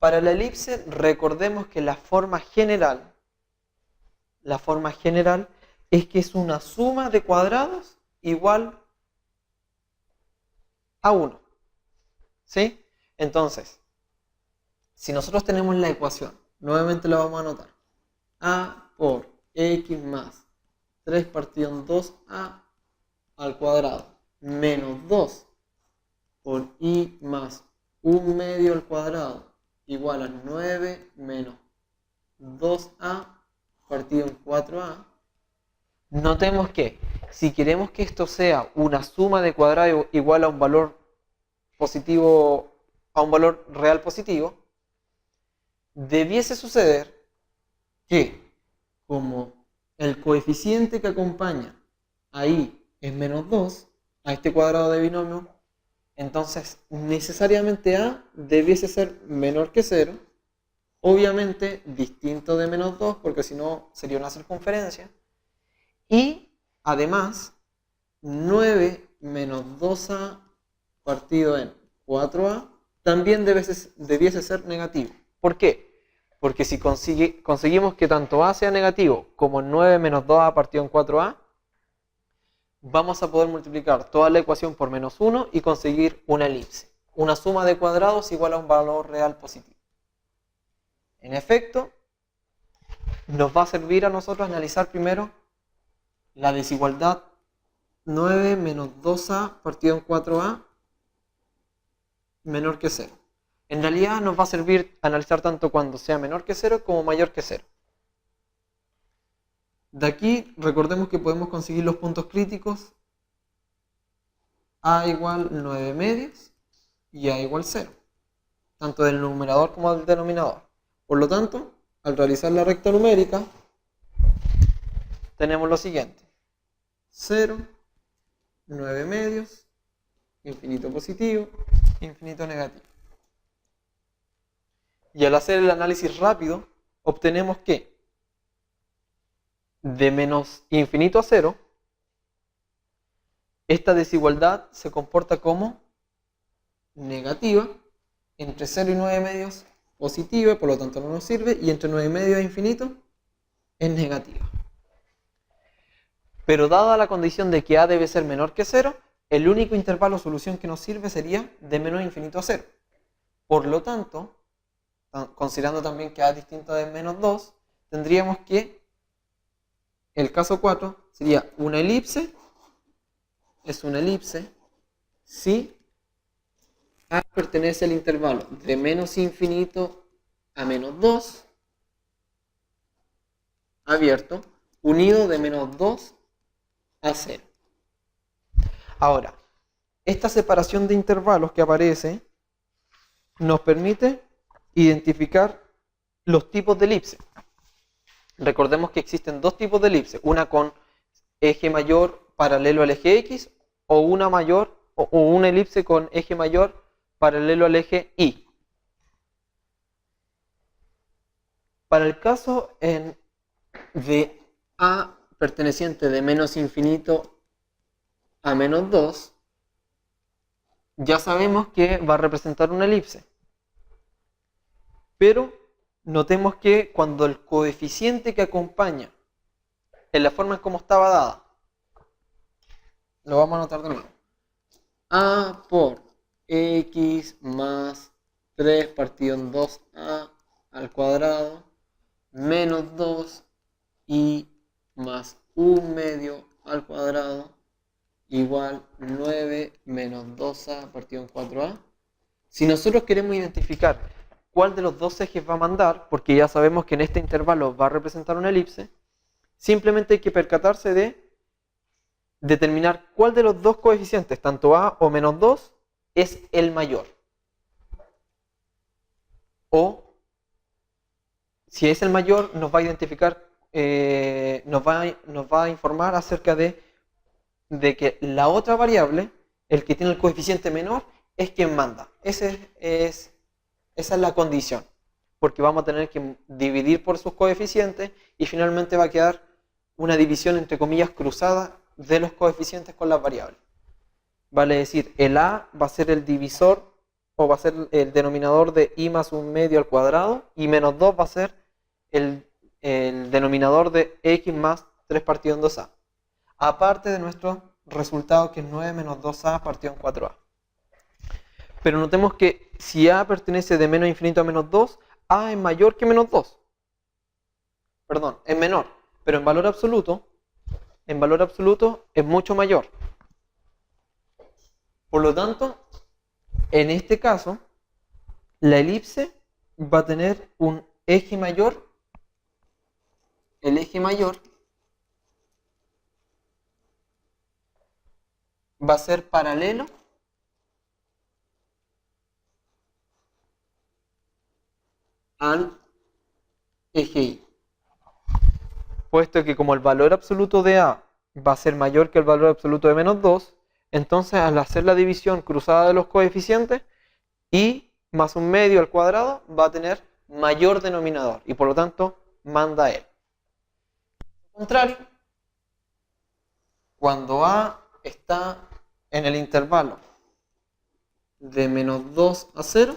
Para la elipse, recordemos que la forma general es que es una suma de cuadrados igual a 1. ¿Sí? Entonces, si nosotros tenemos la ecuación, nuevamente la vamos a anotar. A por x más 3 partido en 2a al cuadrado menos 2 por y más 1 medio al cuadrado igual a 9 menos 2a partido en 4a. Notemos que si queremos que esto sea una suma de cuadrados igual a un valor positivo, a un valor real positivo, debiese suceder que como el coeficiente que acompaña ahí es menos 2, a este cuadrado de binomio, entonces necesariamente a debiese ser menor que 0, obviamente distinto de menos 2, porque si no sería una circunferencia, y además 9 menos 2a partido en 4a también debiese ser negativo. ¿Por qué? Porque si conseguimos que tanto a sea negativo como 9 menos 2a partido en 4a, vamos a poder multiplicar toda la ecuación por menos 1 y conseguir una elipse. Una suma de cuadrados igual a un valor real positivo. En efecto, nos va a servir a nosotros analizar primero la desigualdad 9 menos 2a partido en 4a menor que 0. En realidad nos va a servir analizar tanto cuando sea menor que 0 como mayor que 0. De aquí recordemos que podemos conseguir los puntos críticos a igual 9 medios y a igual 0, tanto del numerador como del denominador. Por lo tanto, al realizar la recta numérica, tenemos lo siguiente: 0, 9 medios, infinito positivo, infinito negativo. Y al hacer el análisis rápido, obtenemos que de menos infinito a 0, esta desigualdad se comporta como negativa, entre 0 y 9 medios positiva, por lo tanto no nos sirve, y entre 9 medios e infinito es negativa. Pero dada la condición de que a debe ser menor que 0, el único intervalo o solución que nos sirve sería de menos infinito a 0. Por lo tanto, considerando también que a es distinto de menos 2, tendríamos que el caso 4 sería una elipse, es una elipse si a pertenece al intervalo de menos infinito a menos 2, abierto, unido de menos 2 a 0. Ahora, esta separación de intervalos que aparece nos permite identificar los tipos de elipse. Recordemos que existen dos tipos de elipse, una con eje mayor paralelo al eje X o una elipse con eje mayor paralelo al eje Y. Para el caso de A perteneciente de menos infinito a menos 2, ya sabemos que va a representar una elipse. Pero notemos que cuando el coeficiente que acompaña, en la forma en como estaba dada, lo vamos a anotar de nuevo. A por x más 3 partido en 2a al cuadrado menos 2y más 1 medio al cuadrado igual 9 menos 2a partido en 4a. Si nosotros queremos identificar cuál de los dos ejes va a mandar, porque ya sabemos que en este intervalo va a representar una elipse, simplemente hay que percatarse de determinar cuál de los dos coeficientes, tanto a o menos 2, es el mayor. O, si es el mayor, nos va a identificar, nos va a informar acerca de que la otra variable, el que tiene el coeficiente menor, es quien manda. Esa es la condición, porque vamos a tener que dividir por sus coeficientes y finalmente va a quedar una división entre comillas cruzada de los coeficientes con las variables. Vale decir, el a va a ser el divisor o va a ser el denominador de i más 1/2 al cuadrado, y menos 2 va a ser el denominador de x más 3 partido en 2a. Aparte de nuestro resultado, que es 9 menos 2a partido en 4a. Pero notemos que si a pertenece de menos infinito a menos 2, a es mayor que menos 2. Perdón, es menor, pero en valor absoluto es mucho mayor. Por lo tanto, en este caso, la elipse va a tener un eje mayor. El eje mayor va a ser paralelo al eje y. Puesto que como el valor absoluto de a va a ser mayor que el valor absoluto de menos 2, entonces al hacer la división cruzada de los coeficientes, y más 1/2 al cuadrado va a tener mayor denominador y por lo tanto manda él. Al contrario, cuando a está en el intervalo de menos 2 a 0,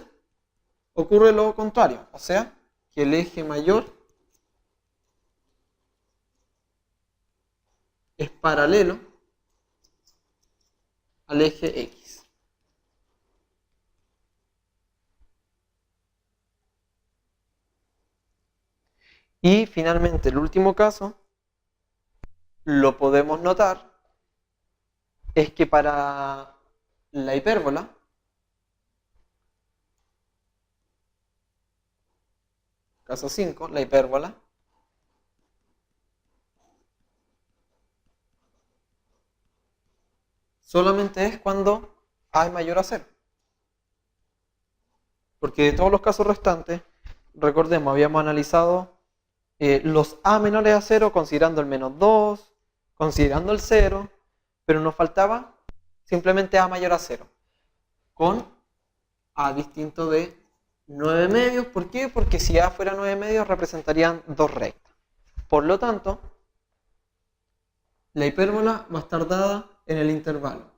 ocurre lo contrario, o sea, que el eje mayor es paralelo al eje X. Y finalmente, el último caso, lo podemos notar, es que para la hipérbola, caso 5, la hipérbola, solamente es cuando a es mayor a 0. Porque de todos los casos restantes, recordemos, habíamos analizado los a menores a 0 considerando el menos 2, considerando el 0, pero nos faltaba simplemente a mayor a 0, con a distinto de 9/2. ¿Por qué? Porque si a fuera 9/2 representarían dos rectas. Por lo tanto, la hipérbola va a estar dada en el intervalo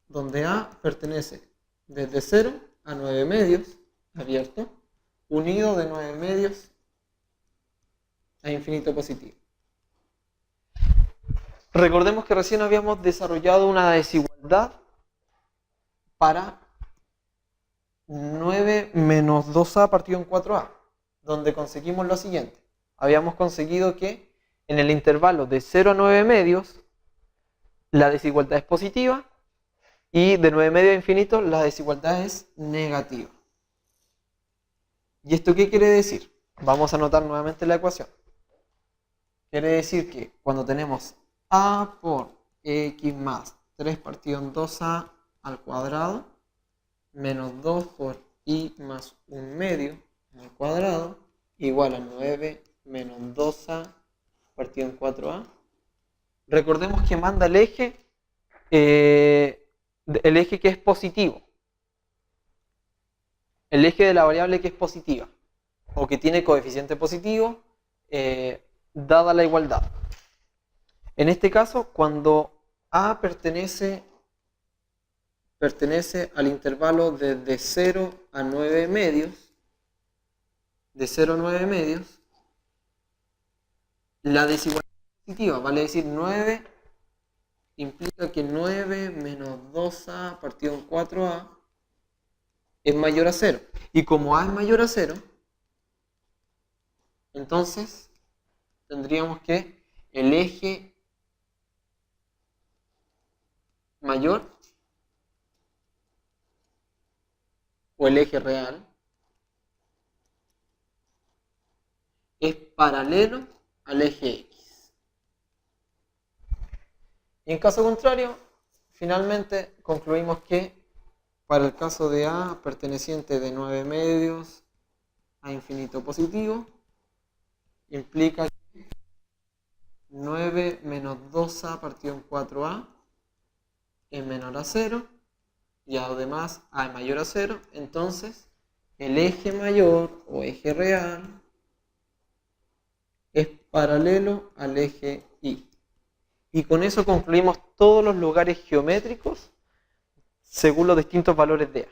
donde a pertenece desde 0 a 9/2 abierto, unido de 9/2 a infinito positivo. Recordemos que recién habíamos desarrollado una desigualdad para 9 menos 2a partido en 4a, donde conseguimos lo siguiente. Habíamos conseguido que en el intervalo de 0 a 9/2 la desigualdad es positiva y de 9/2 a infinito la desigualdad es negativa. ¿Y esto qué quiere decir? Vamos a anotar nuevamente la ecuación. Quiere decir que cuando tenemos a por x más 3 partido en 2a al cuadrado menos 2 por i más 1/2 al cuadrado igual a 9 menos 2a partido en 4a. Recordemos que manda el eje que es positivo. El eje de la variable que es positiva o que tiene coeficiente positivo dada la igualdad. En este caso, cuando a pertenece al intervalo de 0 a 9/2, de 0 a 9/2, la desigualdad es positiva, vale decir 9 implica que 9 menos 2a partido en 4a es mayor a 0. Y como a es mayor a 0, entonces tendríamos que el eje mayor o el eje real es paralelo al eje X. Y en caso contrario, finalmente concluimos que para el caso de A perteneciente de 9/2 a infinito positivo, implica que 9 menos 2a partido en 4a es menor a 0 y además a es mayor a 0, entonces el eje mayor o eje real es paralelo al eje Y. Y con eso concluimos todos los lugares geométricos según los distintos valores de A.